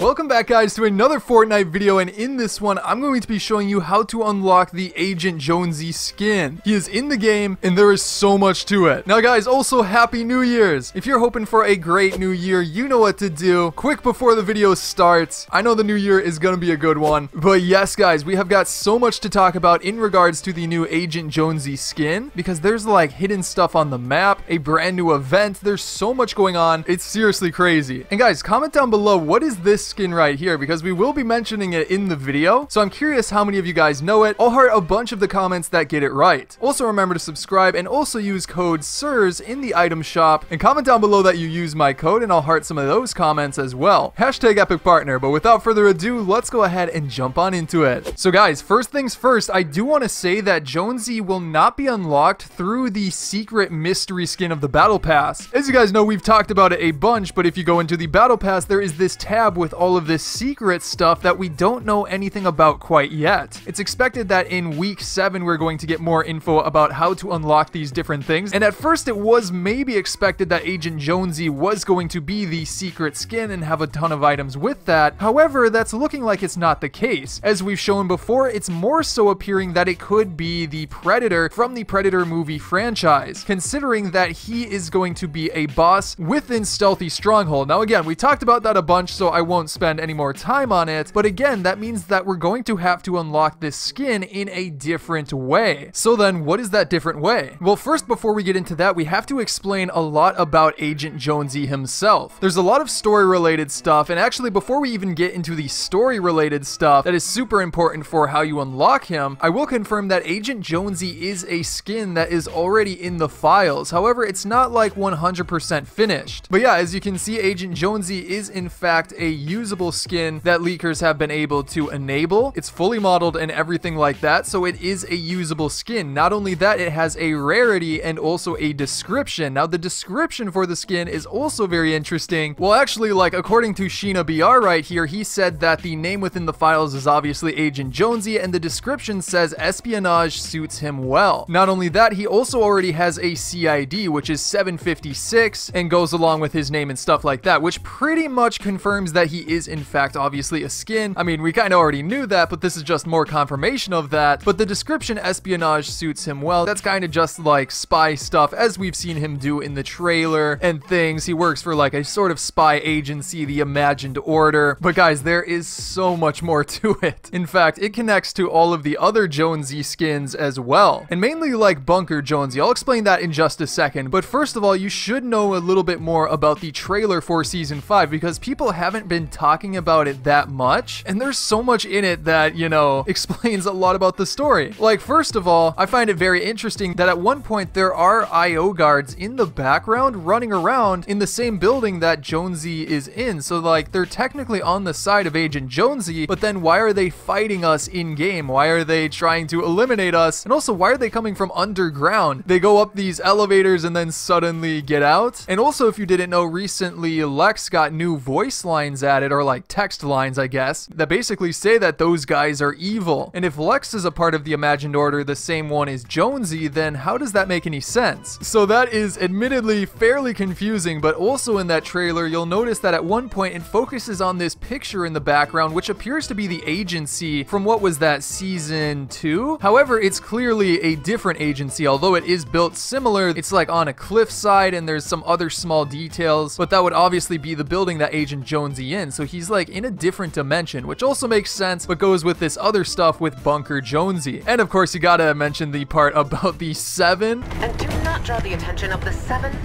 Welcome back, guys, to another Fortnite video, and in this one I'm going to be showing you how to unlock the Agent Jonesy skin. He is in the game and there is so much to it. Now guys, also happy New Year's. If you're hoping for a great new year, you know what to do. Quick before the video starts, I know the new year is gonna be a good one, but yes guys, we have got so much to talk about in regards to the new Agent Jonesy skin, because there's like hidden stuff on the map, a brand new event, there's so much going on, it's seriously crazy. And guys, comment down below, what is this skin right here, because we will be mentioning it in the video, so I'm curious how many of you guys know it. I'll heart a bunch of the comments that get it right. Also remember to subscribe and also use code SIRS in the item shop, and comment down below that you use my code and I'll heart some of those comments as well. Hashtag epic partner. But without further ado, let's go ahead and jump on into it. So guys, first things first, I do want to say that Jonesy will not be unlocked through the secret mystery skin of the battle pass. As you guys know, we've talked about it a bunch, but if you go into the battle pass, there is this tab with all of this secret stuff that we don't know anything about quite yet. It's expected that in week 7 we're going to get more info about how to unlock these different things, and at first it was maybe expected that Agent Jonesy was going to be the secret skin and have a ton of items with that. However, that's looking like it's not the case. As we've shown before, it's more so appearing that it could be the Predator from the Predator movie franchise, considering that he is going to be a boss within Stealthy Stronghold. Now again, we talked about that a bunch, so I won't spend any more time on it, but again, that means that we're going to have to unlock this skin in a different way. So then, what is that different way? Well, first, before we get into that, we have to explain a lot about Agent Jonesy himself. There's a lot of story-related stuff, and actually, before we even get into the story-related stuff that is super important for how you unlock him, I will confirm that Agent Jonesy is a skin that is already in the files. However, it's not like 100% finished. But yeah, as you can see, Agent Jonesy is in fact a usable skin that leakers have been able to enable. It's fully modeled and everything like that, so it is a usable skin. Not only that, it has a rarity and also a description. Now, the description for the skin is also very interesting. Well, actually, like, according to Sheena BR right here, he said that the name within the files is obviously Agent Jonesy, and the description says espionage suits him well. Not only that, he also already has a CID, which is 756, and goes along with his name and stuff like that, which pretty much confirms that he is in fact obviously a skin. I mean, we kind of already knew that, but this is just more confirmation of that. But the description, espionage suits him well, that's kind of just like spy stuff as we've seen him do in the trailer and things. He works for like a sort of spy agency, the Imagined Order. But guys, there is so much more to it. In fact, it connects to all of the other Jonesy skins as well, and mainly like Bunker Jonesy. I'll explain that in just a second, but first of all, you should know a little bit more about the trailer for season 5, because people haven't been talking about it that much, and there's so much in it that, you know, explains a lot about the story. Like, first of all, I find it very interesting that at one point there are IO guards in the background running around in the same building that Jonesy is in, so like they're technically on the side of Agent Jonesy, but then why are they fighting us in game? Why are they trying to eliminate us? And also, why are they coming from underground? They go up these elevators and then suddenly get out. And also, if you didn't know, recently Lex got new voice lines added, or like text lines, I guess, that basically say that those guys are evil. And if Lex is a part of the Imagined Order, the same one as Jonesy, then how does that make any sense? So that is admittedly fairly confusing, but also in that trailer, you'll notice that at one point it focuses on this picture in the background, which appears to be the agency from what was that, season 2? However, it's clearly a different agency, although it is built similar. It's like on a cliffside and there's some other small details, but that would obviously be the building that Agent Jonesy in, so he's like in a different dimension, which also makes sense, but goes with this other stuff with Bunker Jonesy. And of course, you gotta mention the part about the 7. And do not draw the attention of the 7,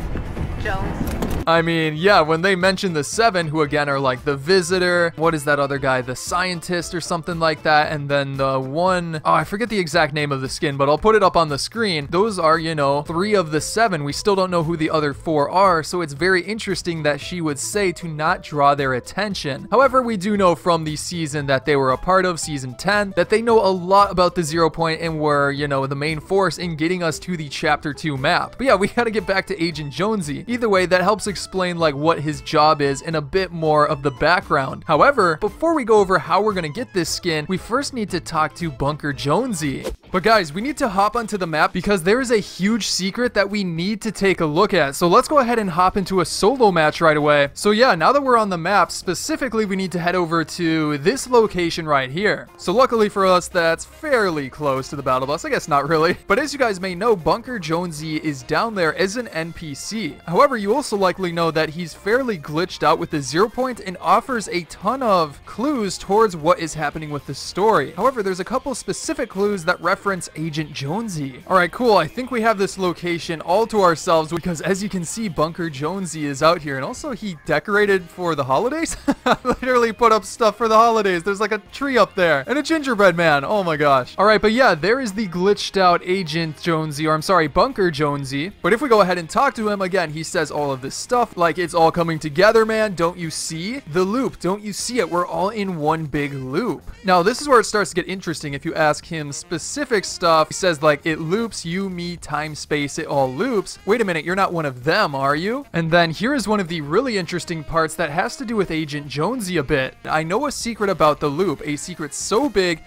Jones. I mean, yeah, when they mention the 7, who again are like the Visitor, what is that other guy, the Scientist or something like that, and then the one, oh, I forget the exact name of the skin, but I'll put it up on the screen. Those are, you know, 3 of the 7. We still don't know who the other 4 are, so it's very interesting that she would say to not draw their attention. However, we do know from the season that they were a part of, season 10, that they know a lot about the 0 point and were, you know, the main force in getting us to the chapter 2 map. But yeah, we gotta get back to Agent Jonesy. Either way, that helps explain like what his job is and a bit more of the background. However, before we go over how we're gonna get this skin, we first need to talk to Bunker Jonesy. But guys, we need to hop onto the map because there is a huge secret that we need to take a look at. So let's go ahead and hop into a solo match right away. So yeah, now that we're on the map, specifically we need to head over to this location right here. So luckily for us, that's fairly close to the battle bus. I guess not really. But as you guys may know, Bunker Jonesy is down there as an NPC. However, you also likely know that he's fairly glitched out with the 0 point and offers a ton of clues towards what is happening with the story. However, there's a couple specific clues that reference Agent Jonesy. Alright, cool. I think we have this location all to ourselves because as you can see, Bunker Jonesy is out here. And also he decorated for the holidays. Literally put up stuff for the holidays. There's like a tree up there and a gingerbread man. Oh my gosh. Alright, but yeah, there is the glitched out Agent Jonesy, or I'm sorry, Bunker Jonesy. But if we go ahead and talk to him again, he says all of this stuff like it's all coming together, man. Don't you see the loop? Don't you see it? We're all in one big loop. Now, this is where it starts to get interesting. If you ask him specific stuff, he says like it loops, you, me, time, space, it all loops. Wait a minute, you're not one of them, are you? And then here is one of the really interesting parts that has to do with Agent Jonesy a bit. I know a secret about the loop, a secret so big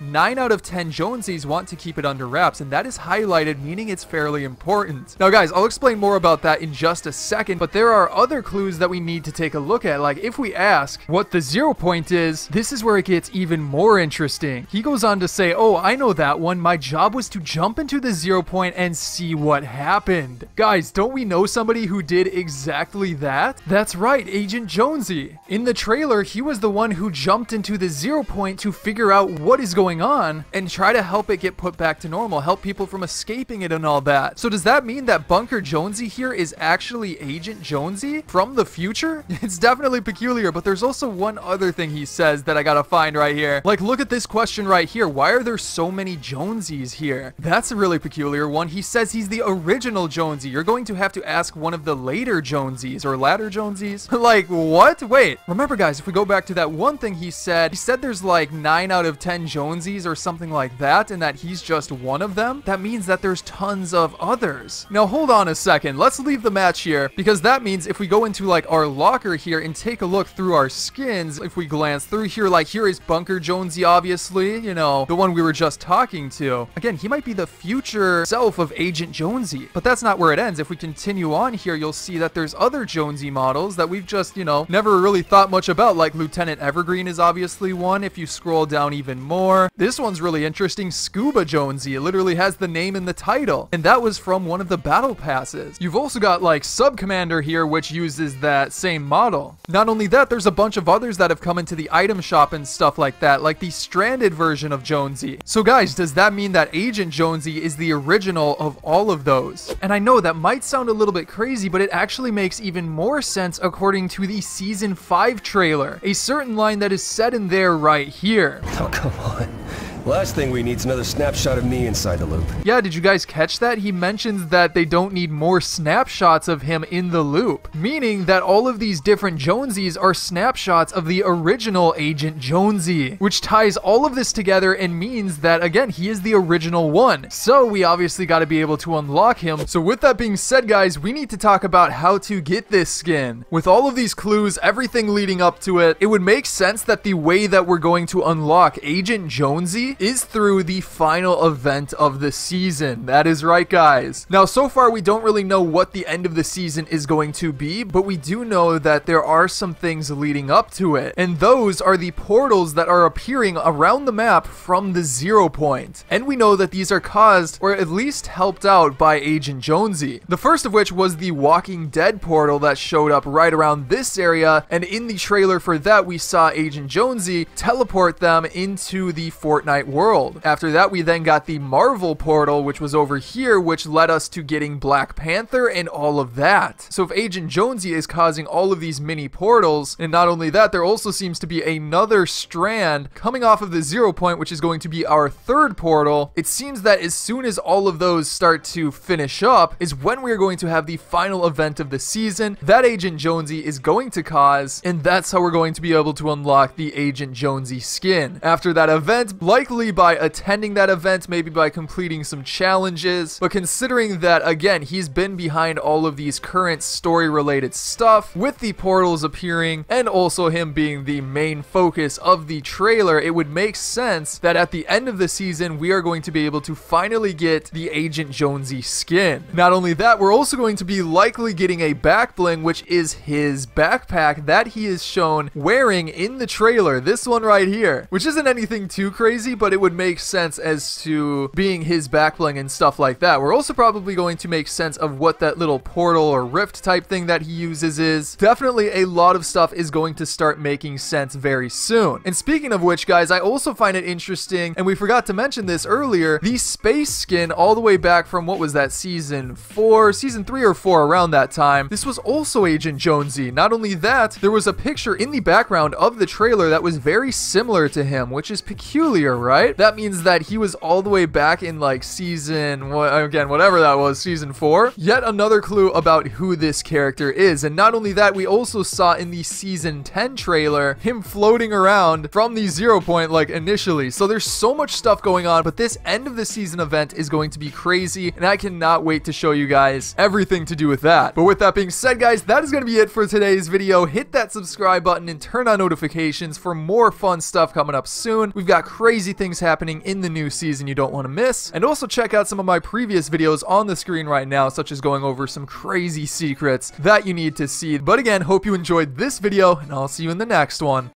9 out of 10 Jonesies want to keep it under wraps, and that is highlighted, meaning it's fairly important. Now guys, I'll explain more about that in just a second, but there are other clues that we need to take a look at. Like if we ask what the 0 point is, this is where it gets even more interesting. He goes on to say, oh, I know that one. My job was to jump into the 0 point and see what happened. Guys, don't we know somebody who did exactly that? That's right, Agent Jonesy. In the trailer, he was the one who jumped into the 0 point to figure out what is going on and try to help it get put back to normal, help people from escaping it and all that. So does that mean that Bunker Jonesy here is actually Agent Jonesy from the future? It's definitely peculiar, but there's also one other thing he says that I gotta find right here. Like, look at this question right here. Why are there so many Jonesies here? That's a really peculiar one. He says he's the original Jonesy. You're going to have to ask one of the later Jonesies or latter Jonesies. Like, what? Wait, remember guys, if we go back to that one thing he said there's like 9 out of 10 Jonesies or something like that, and that he's just one of them. That means that there's tons of others. Now hold on a second, let's leave the match here, because that means if we go into like our locker here and take a look through our skins, if we glance through here, like here is Bunker Jonesy, obviously, you know, the one we were just talking to. Again, he might be the future self of Agent Jonesy, but that's not where it ends. If we continue on here, you'll see that there's other Jonesy models that we've just, you know, never really thought much about, like Lieutenant Evergreen is obviously one. If you scroll down even more, this one's really interesting, Scuba Jonesy. It literally has the name in the title, and that was from one of the battle passes. You've also got like Sub Commander here, which uses that same model. Not only that, there's a bunch of others that have come into the item shop and stuff like that, like the stranded version of Jonesy. So guys, does that mean that Agent Jonesy is the original of all of those? And I know that might sound a little bit crazy, but it actually makes even more sense according to the Season 5 trailer. A certain line that is said in there right here. Oh, come on. Last thing we need is another snapshot of me inside the loop. Yeah, did you guys catch that? He mentions that they don't need more snapshots of him in the loop, meaning that all of these different Jonesies are snapshots of the original Agent Jonesy, which ties all of this together and means that, again, he is the original one. So we obviously got to be able to unlock him. So with that being said, guys, we need to talk about how to get this skin. With all of these clues, everything leading up to it, it would make sense that the way that we're going to unlock Agent Jonesy is through the final event of the season. That is right, guys. Now, so far, we don't really know what the end of the season is going to be, but we do know that there are some things leading up to it, and those are the portals that are appearing around the map from the 0 point. And we know that these are caused, or at least helped out, by Agent Jonesy. The first of which was the Walking Dead portal that showed up right around this area, and in the trailer for that, we saw Agent Jonesy teleport them into the Fortnite world. After that, we then got the Marvel portal, which was over here, which led us to getting Black Panther and all of that. So if Agent Jonesy is causing all of these mini portals, and not only that, there also seems to be another strand coming off of the 0 point, which is going to be our third portal. It seems that as soon as all of those start to finish up is when we are going to have the final event of the season that Agent Jonesy is going to cause, and that's how we're going to be able to unlock the Agent Jonesy skin. After that event, likely hopefully by attending that event, maybe by completing some challenges. But considering that, again, he's been behind all of these current story related stuff with the portals appearing and also him being the main focus of the trailer, it would make sense that at the end of the season we are going to be able to finally get the Agent Jonesy skin. Not only that, we're also going to be likely getting a back bling, which is his backpack that he is shown wearing in the trailer, this one right here, which isn't anything too crazy, but it would make sense as to being his back bling and stuff like that. We're also probably going to make sense of what that little portal or rift type thing that he uses is. Definitely a lot of stuff is going to start making sense very soon. And speaking of which, guys, I also find it interesting, and we forgot to mention this earlier, the space skin all the way back from, what was that, season 3 or 4, around that time. This was also Agent Jonesy. Not only that, there was a picture in the background of the trailer that was very similar to him, which is peculiar, right? That means that he was all the way back in like season, again, whatever that was, season 4. Yet another clue about who this character is. And not only that, we also saw in the season 10 trailer him floating around from the 0 point like initially. So there's so much stuff going on, but this end of the season event is going to be crazy, and I cannot wait to show you guys everything to do with that. But with that being said, guys, that is going to be it for today's video. Hit that subscribe button and turn on notifications for more fun stuff coming up soon. We've got crazy things happening in the new season you don't want to miss. And also check out some of my previous videos on the screen right now, such as going over some crazy secrets that you need to see. But again, hope you enjoyed this video, and I'll see you in the next one.